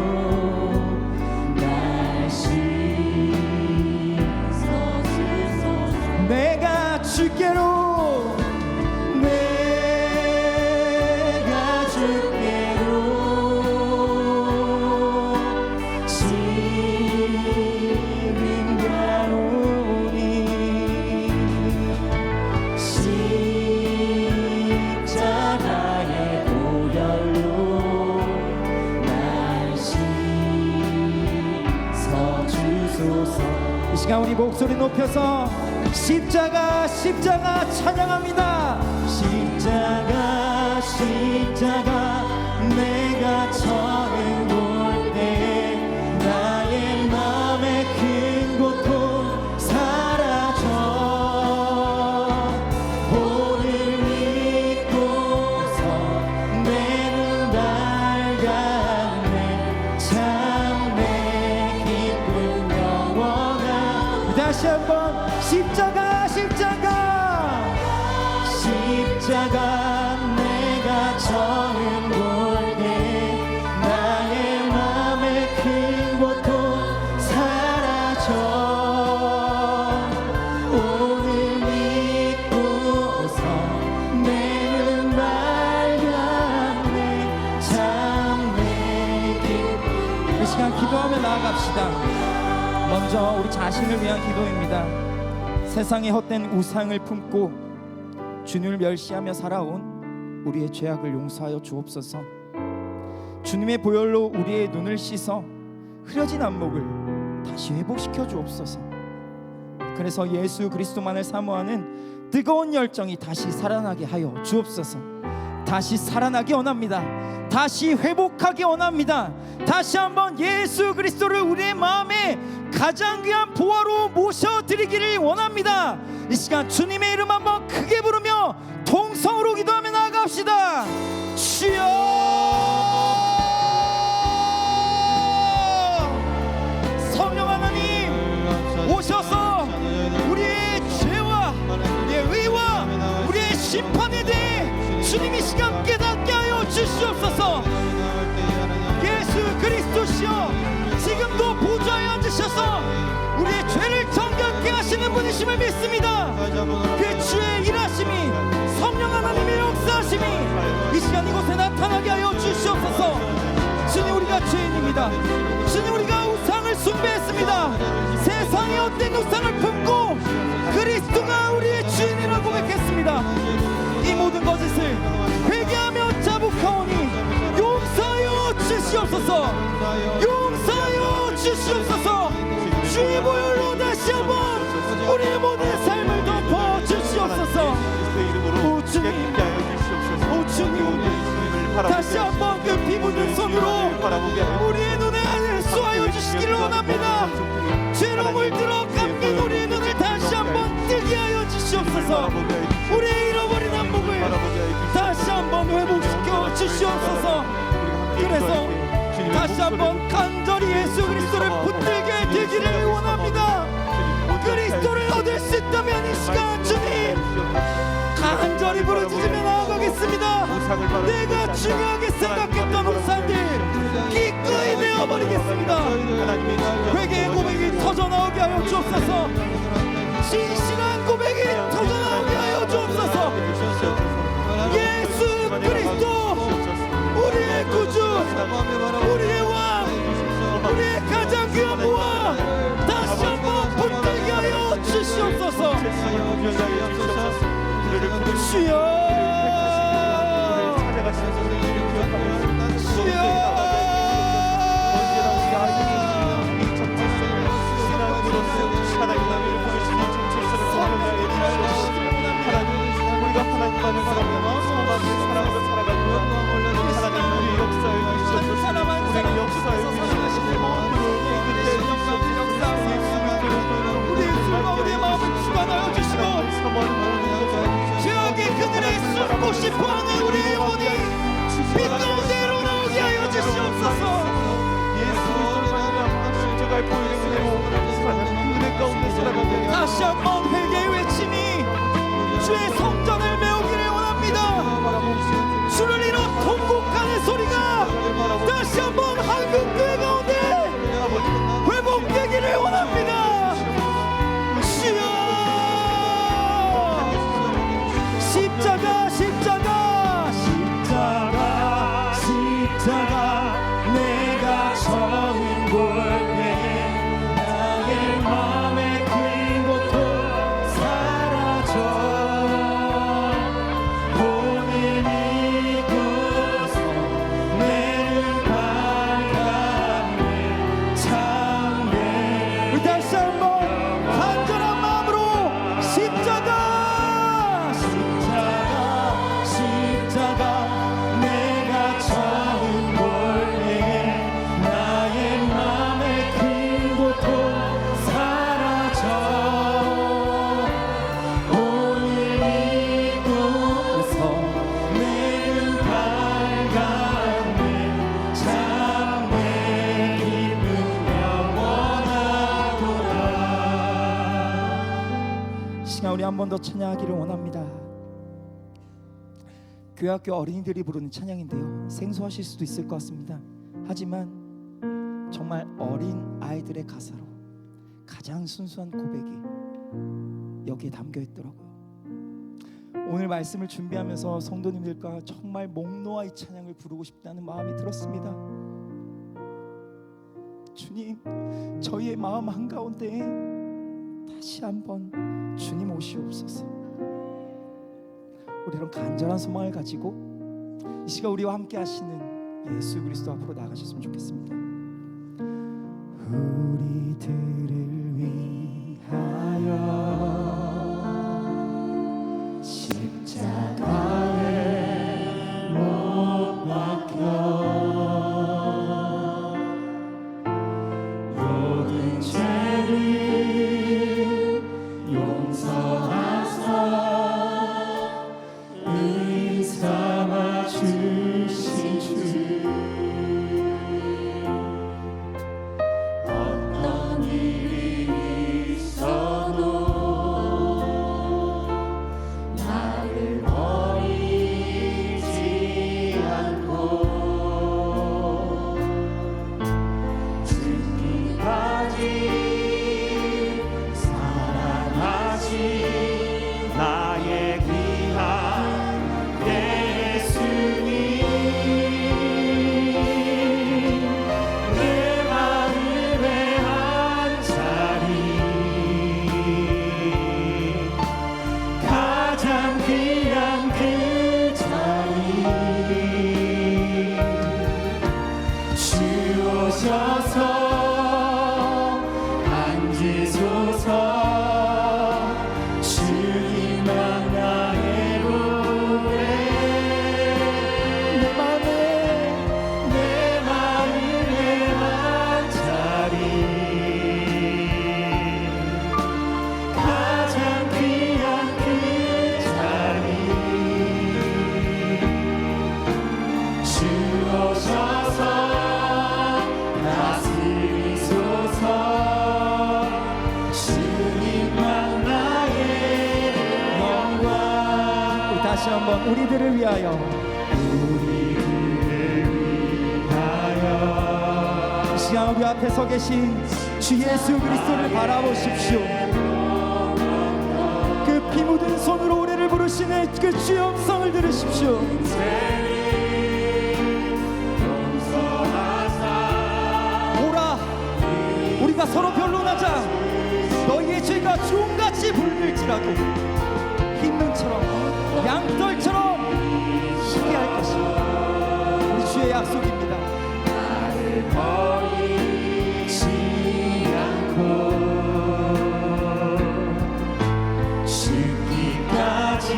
날 씻어주소서. 내가 주께로, 내가 줄게로 지금 가오니 십자가의 보혈로 날 씻어주소서. 이 시간 우리 목소리 높여서 십자가 십자가 찬양합니다. 십자가 십자가 내가 처음 볼 때 나의 맘의 큰 고통 사라져 오늘 믿고서 내 눈 밝았네. 참 내 기쁨 영원한. 다시 한번 십자가 십자가 십자가 내가 처음 볼 때 나의 맘의 큰 고통 사라져 오늘 믿고서 내 눈 밝았네. 참 내 기쁨. 이 시간 기도하며 나아갑시다. 먼저 우리 자신을 위한 기도입니다. 세상의 헛된 우상을 품고 주님을 멸시하며 살아온 우리의 죄악을 용서하여 주옵소서. 주님의 보혈로 우리의 눈을 씻어 흐려진 안목을 다시 회복시켜 주옵소서. 그래서 예수 그리스도만을 사모하는 뜨거운 열정이 다시 살아나게 하여 주옵소서. 다시 살아나기 원합니다. 다시 회복하기 원합니다. 다시 한번 예수 그리스도를 우리의 마음에 가장 귀한 보화로 모셔드리기를 원합니다. 이 시간 주님의 이름 한번 크게 부르며 통성으로 기도하며 나아갑시다. 주여, 심판에 대해 주님 이 시간 깨닫게 하여 주시옵소서. 예수 그리스도시여, 지금도 보좌에 앉으셔서 우리의 죄를 정결케 하시는 분이심을 믿습니다. 그 주의 일하심이, 성령 하나님의 역사하심이 이 시간 이곳에 나타나게 하여 주시옵소서. 주님, 우리가 죄인입니다. 주님, 우리가 우상을 숭배했습니다. 세상의 헛된 우상을 품고 그리스도가 우리의 주인이라고 고백했습니다. 이 모든 거짓을 회개하며 자복하오니 용서하여 주시옵소서. 용서하여 주시옵소서. 주의 보혈로 다시 한번 우리의 모든 삶을 덮어 주시옵소서. 오 주님, 오 주님, 다시 한번 그 피부는 손으로 우리의 눈에 쏘아여 주시기를 원합니다. 죄로 물들어 감긴 우리의 눈을 다시 한번 뜨게 하여 주시옵소서. 우리의 잃어버린 안목을 다시 한번 회복시켜 주시옵소서. 그래서 다시 한번 간절히 예수 그리스도를 붙들게 되기를 원합니다. 그리스도를 얻을 수 있다면 이 시간 주님 간절히 부르짖으며 나아가겠습니다. 내가 중요하게 생각했던 우상들 기꺼이 내어버리겠습니다. 회개의 고백이 터져나오게 하여 주옵소서. 진실한 고백이 터져나오게 하여 주옵소서. 예수 그리스도 우리의 구주, 우리의 왕, 우리의 가장 귀한 부하 다시 한번 붙들게 하여 주시옵소서. 주여, 우리의 마음을 주관하여 주시고 죄악의 그늘에 숨고 싶어하는 우리의 영혼이 빛 가운데로 나오게 하여 주시옵소서. 다시 한번 회개의 외침이 주의 성전을 메우기를 원합니다. 주를 잃어 통곡하는 소리가 다시 한번 한국교회 가운데 회복되기를 원합니다. 주여, 십자가, 십자가, 십자가, 십자가, 내가 처음 볼 때 나의 맘에 큰 고통 사라져. 오늘 이곳서 내는 밝았네. 참내. 우리 다시 한번 간절한 마음으로 십자가, 십자가, 십자가, 내가 처음 볼 때에 나의 맘에 큰 고통 사라져. 오늘 이곳서 내는 밝았네. 참 내 기쁨 영원하구나. 시간 우리 한 번 더 찬양하기를 원합니다. 교회학교 어린이들이 부르는 찬양인데요, 생소하실 수도 있을 것 같습니다. 하지만 정말 어린 아이들의 가사로 가장 순수한 고백이 여기에 담겨 있더라고요. 오늘 말씀을 준비하면서 성도님들과 정말 목 놓아 이 찬양을 부르고 싶다는 마음이 들었습니다. 주님, 저희의 마음 한가운데에 다시 한번 주님 오시옵소서. 우리 이런 간절한 소망을 가지고 이 시간 우리와 함께 하시는 예수 그리스도 앞으로 나아가셨으면 좋겠습니다. 우리들을 위하여 십자가에 못 박혀 모든 죄를 용서하사 의 삼아 주신 주. 어떤 일이 다시 한번 우리들을 위하여 이 시간 우리 앞에 서 계신 주 예수 그리스도를 바라보십시오. 그 피 묻은 손으로 우리를 부르시는 그 주의 음성을 들으십시오. 오라, 우리가 서로 변론하자. 너희의 죄가 주홍같이 붉을지라도 흰눈처럼 양털처럼 희게 할 것이다. 우리 주의 약속입니다. 나를 버리지 않고 죽기까지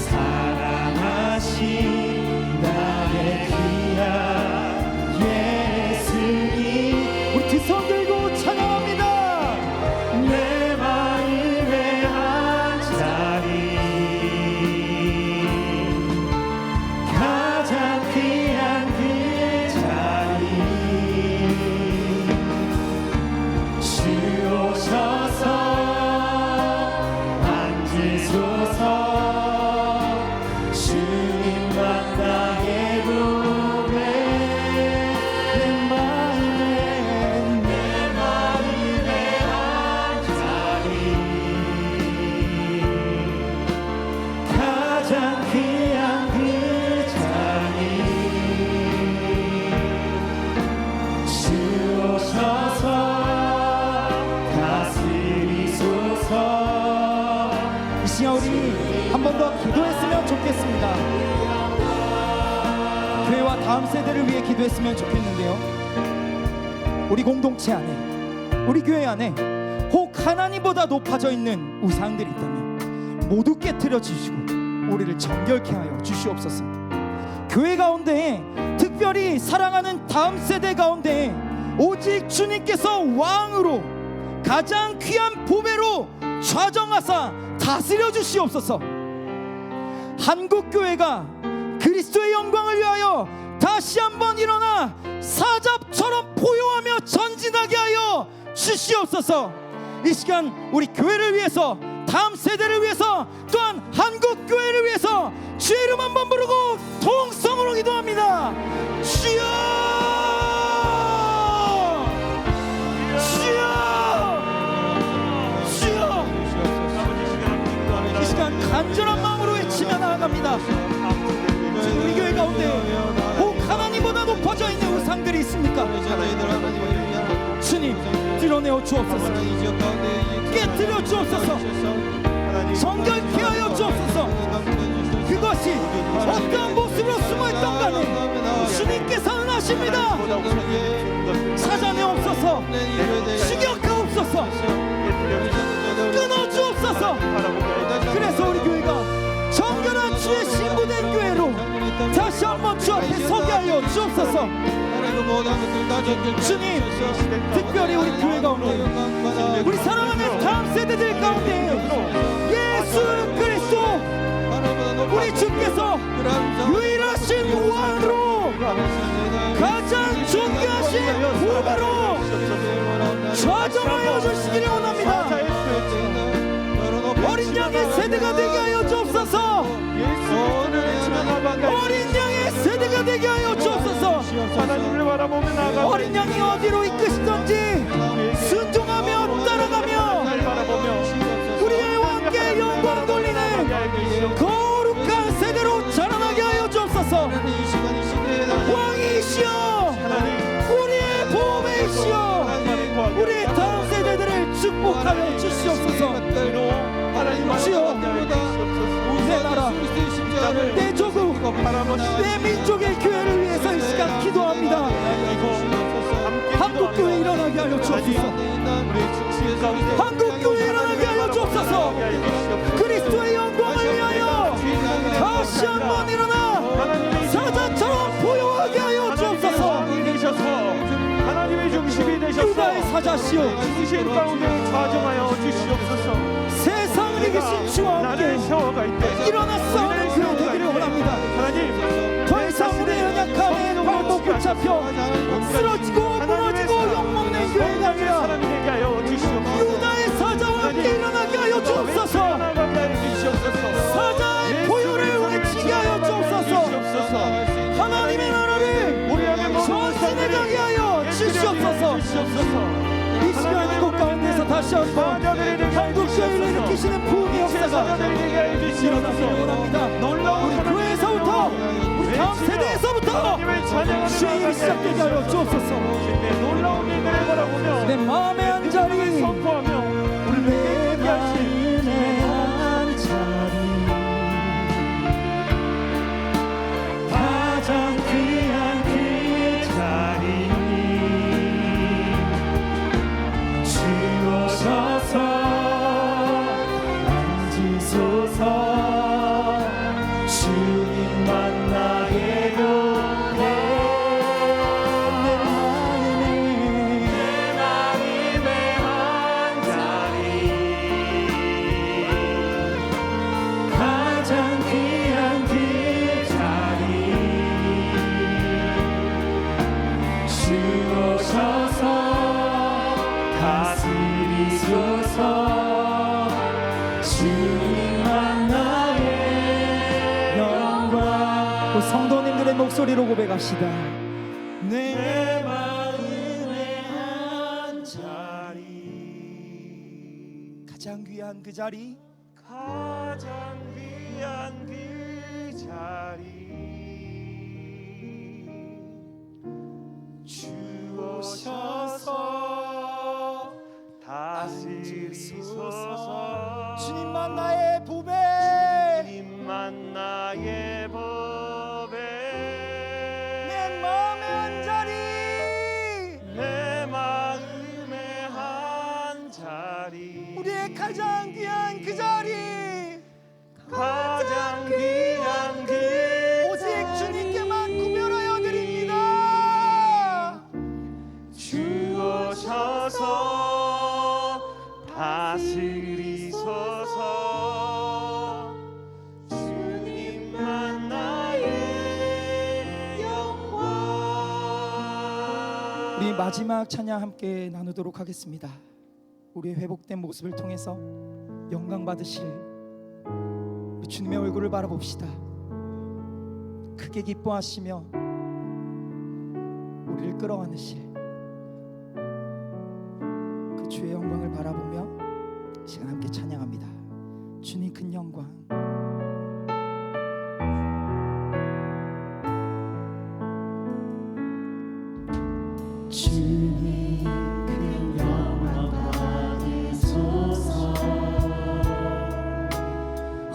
사랑하신 나의 귀한 예수님. 우리 두 손 들고 찬양합니다. 내 마음의 한 자리 가장 귀한 그 자리 주 오셔서 앉으소서. 주님만 나의 구배. 내 마음의 한 자리 가장 귀한 그 자리 주 오셔서 다스리소서. 이 시간 우리 한 번 더 기도했으면 좋겠습니다. 교회와 다음 세대를 위해 기도했으면 좋겠는데요. 우리 공동체 안에, 우리 교회 안에 혹 하나님보다 높아져 있는 우상들이 있다면 모두 깨트려 주시고 우리를 정결케 하여 주시옵소서. 교회 가운데 특별히 사랑하는 다음 세대 가운데 오직 주님께서 왕으로 가장 귀한 보배로 좌정하사 다스려 주시옵소서. 한국교회가 그리스도의 영광을 위하여 다시 한번 일어나 사잡처럼 포효하며 전진하게 하여 주시옵소서. 이 시간 우리 교회를 위해서, 다음 세대를 위해서, 또한 한국교회를 위해서 주의 이름 한번 부르고 통성으로 기도합니다. 주여, 주여, 주여. 이 시간 간절한 마음으로 외치며 나아갑니다. 우리 교회 가운데 혹 하나님보다 높아져 있는 우상들이 있습니까? 주님, 드러내어 주옵소서. 깨뜨려 주옵소서. 정결케 하여 주옵소서. 그것이 어떠한 모습으로 숨어있던 간에 주님께서는 아십니다. 찾아내옵소서. 추격하옵소서. 끊어주옵소서. 그래서 우리 교회가 정결한 주의 신부된 교회로 다시 한번 주 앞에 서게 하여 주옵소서. 주님, 특별히 우리 교회 가운데, 우리 사랑하는 다음 세대들 가운데 예수 그리스도 우리 주께서 유일하신 왕으로 가장 존귀하신 보배로 좌정하여 주시기를 원합니다. 어린 양의 세대가 되게 하여 주옵소서. 어린 양의 세대가 되게 하여 주옵소서. 어린 양이 어디로 이끄시던지 순종하며 따라가며 우리의 왕께 영광 돌리는 거룩한 세대로 자라나게 하여 주옵소서. 왕이시여, 우리의 보배이시여, 우리의 다음 세대들을 축복하여 주시옵소서. 주여, 내 나라, 내 조국, 내 민족의 교회를 위해서 이 시간 기도합니다. 한국교회 일어나게 하여 주옵소서. 한국교회 일어나게 하여 주옵소서. 그리스도의 영광을 위하여 다시 한번 일어나 사자처럼 보여하게 하여 주옵소서. 하나님의 중심이 되셔서 유다의 사자시여, 중심 가운데 좌정하여 주시옵소서. 세상을 이기신 주와 함께 일어나 싸우는 교회 되기를 원합니다. 하나님, 더 이상 우리의 연약함에 발목 붙잡혀 쓰러지고 무너지고 욕먹는 교회가 아니라 유다의 사자와 함께 일어나게 하여 주옵소서. 사자 자녀들이 되게 한국교회를 일으키시는 부흥의 역사가 자녀들이 되게 해주시옵소서. 일어나기를 원합니다. 놀라운 우리 교회에서부터 우리 다음 세대에서부터 하나님의 찬양하는 주의 일이 시작되게 하여 주옵소서. 내 놀라운 일들을 바라보며 내 마음의 한 자리, 선포하며 우리를 내 깨끗게 하신 마음의 한 자리, 가장 귀한 그 자리 주어셔서 앉으소서. 주님만 나의 교회, 내 마음의 한 자리, 가장 귀한 그 자리 주어셔서 다스리소서. 주님만 나의 영광. 우리 성도님들의 목소리로 고백합시다. 내 마음의 한 자리, 가장 귀한 그 자리, 가장 귀한 그 자리 주오셔서 다스리소서. 주님만 나의 보배, 주님만 나의 보배, 내 마음의 한 자리, 내 마음의 한 자리, 우리의 가장 귀한 그 자리, 가장 귀한 그 오직 주님께만 구별하여 드립니다. 주오셔서 다스리소서. 주님만 나의 영광. 우리 마지막 찬양 함께 나누도록 하겠습니다. 우리의 회복된 모습을 통해서 영광 받으실 우리 주님의 얼굴을 바라봅시다. 크게 기뻐하시며 우리를 끌어안으실 그 주의 영광을 바라보며 시간 함께 찬양합니다. 주님 큰 영광. 주님 그 영광 받으소서.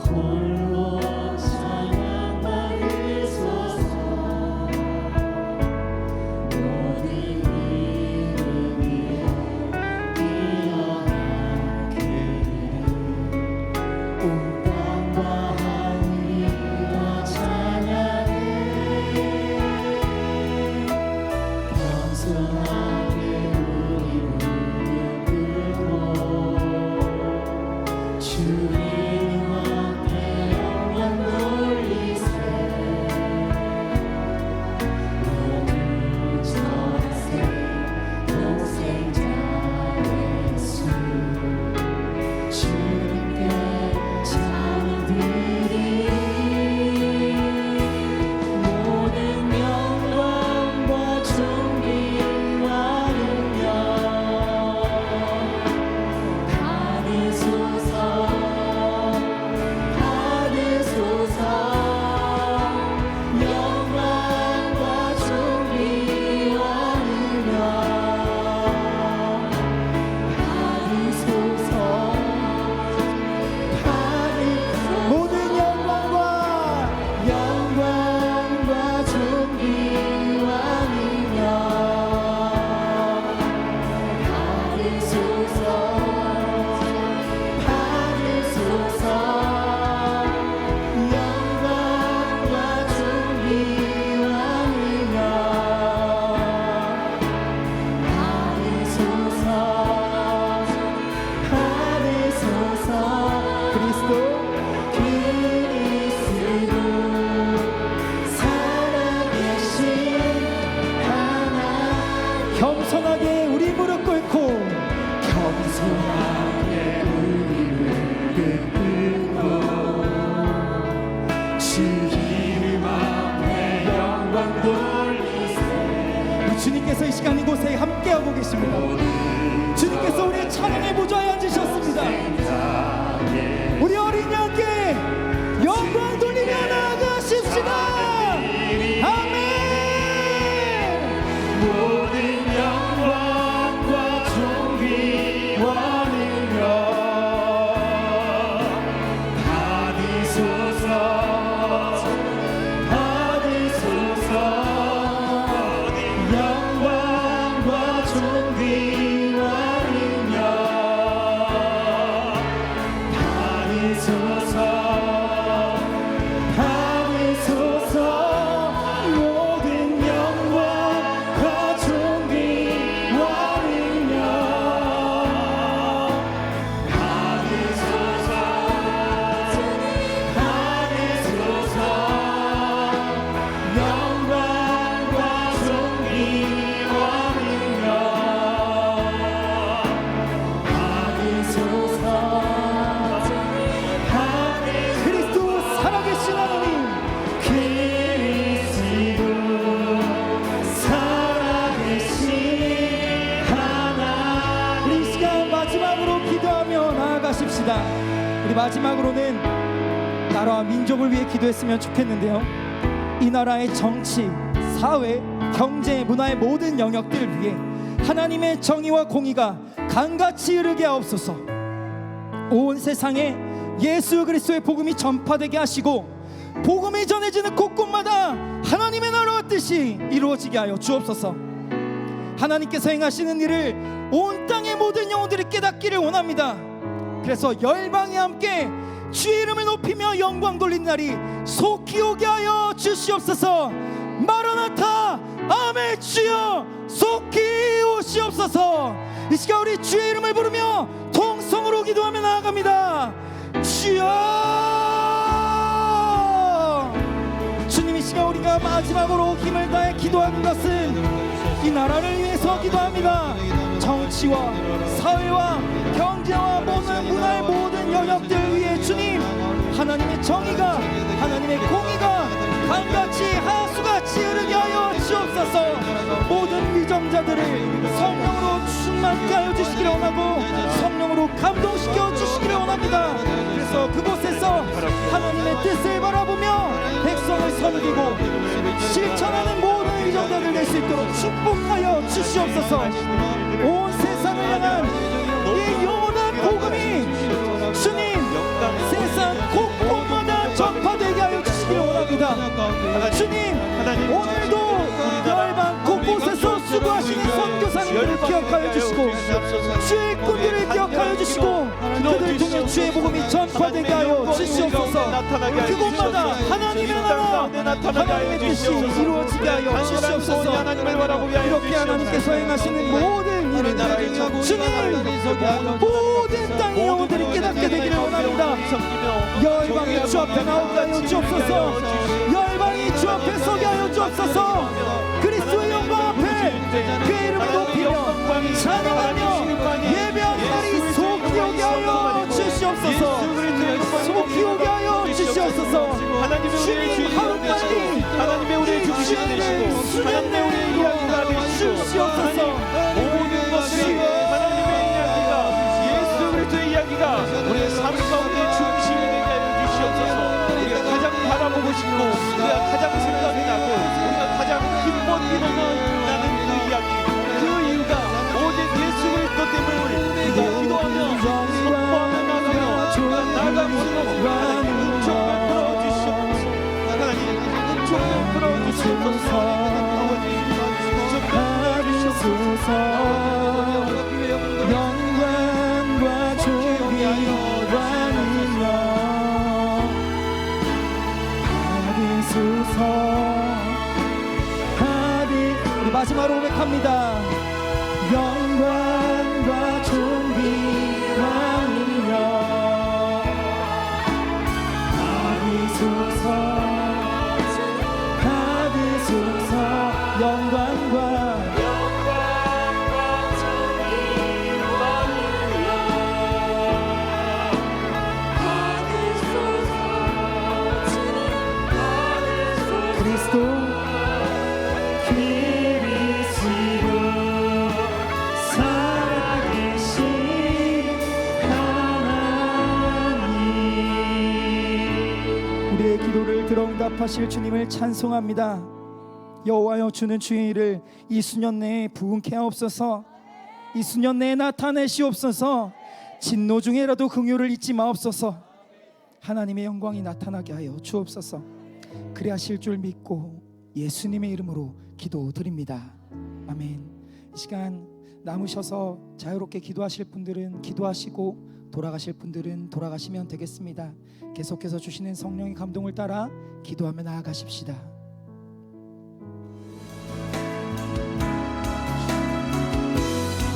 홀로 찬양 받으소서. 모든 이름 위에 뛰어난 교회 온 땅 기도합시다. 우리 마지막으로는 나라와 민족을 위해 기도했으면 좋겠는데요, 이 나라의 정치, 사회, 경제, 문화의 모든 영역들을 위해 하나님의 정의와 공의가 강같이 흐르게 하옵소서. 온 세상에 예수 그리스도의 복음이 전파되게 하시고 복음이 전해지는 곳곳마다 하나님의 나라와 뜻이 이루어지게 하여 주옵소서. 하나님께서 행하시는 일을 온 땅의 모든 영혼들이 깨닫기를 원합니다. 그래서 열방이 함께 주의 이름을 높이며 영광 돌리는 날이 속히 오게 하여 주시옵소서. 마라나타, 아멘. 주여 속히 오시옵소서. 이 시간 우리 주의 이름을 부르며 통성으로 기도하며 나아갑니다. 주여. 주님, 이 시간 우리가 마지막으로 힘을 다해 기도하는 것은 이 나라를 위해서 기도합니다. 정치와 사회와 경제와 모든 문화의 모든 영역들 위해 주님, 하나님의 정의가, 하나님의 공의가 강같이 하수같이 흐르게 하여 주옵소서. 모든 위정자들을 성령으로 충만케 하여 주시기를 원하고 성령으로 감동시켜 주시기를 원합니다. 그래서 그곳에서 하나님의 뜻을 바라보며 백성을 섬기고 실천하는 모든 위정자들 될 수 있도록 축복하여 주시옵소서. 온 세상을 향한 이 영원한 복음이 주님 세상 곳곳마다 전파되게 하여 주시기를 원합니다. 주님, 오늘도 열방 곳곳에서 수고하시는 선교사님들을 기억하여 주시고 주의 일꾼들을 기억하여 주시고 그들 통해 주의 복음이 전파되게 하여 주시옵소서. 그곳마다 하나님의 나라, 하나님의 뜻이 이루어지게 하여 주시옵소서. 이렇게 하나님께서 행하시는 모든 일은 주님 모든 땅의 영혼들이 깨닫게 되기를 원합니다. 열방이 주 앞에 나오게 하여 주옵소서. 열방이 주 앞에 서게 하여 주옵소서. 그리스도의 영광 앞에 그의 이름을 높이며 찬양하며 예배하는 날이 속히 오게 하여 주시옵소서. 속히 오게 하여 주시옵소서. 주님 하루빨리 하나님의 우리의 중심이 되시고 하나님의 우리의 이야기가 되시고 주시옵소서. 모든 것들이 하나님의 이야기가, 예수 그리스도의 이야기가 우리의 삶 가운데 중심이 되게 하여 주시옵소서. 우리가 가장 바라보고 싶고 우리가 가장 생각이 나고 우리가 가장 기뻐하는 나는 그 이야기, 그 이유가 오직 예수 그리스도 때문에 우리가 기도하며 선포하며 나가며 나아가므로 하나님 은총을 풀어주시옵소서. 하나님 은총을 풀어주시옵소서. 영광과 존귀와 능력 받으소서. 우리 마지막으로 고백합니다. 영광과 존귀와 능력 받으소서. 받으소서. 영광과 그리스도 살아계신 하나님, 우리의 기도를 들어 응답하실 주님을 찬송합니다. 여호와여, 주는 주의 일을 이 수년 내에 부응케 하옵소서. 이 수년 내에 나타내시옵소서. 진노 중에라도 긍휼을 잊지 마옵소서. 하나님의 영광이 나타나게 하여 주옵소서. 그리 하실 줄 믿고 예수님의 이름으로 기도드립니다. 아멘. 이 시간 남으셔서 자유롭게 기도하실 분들은 기도하시고 돌아가실 분들은 돌아가시면 되겠습니다. 계속해서 주시는 성령의 감동을 따라 기도하며 나아가십시다.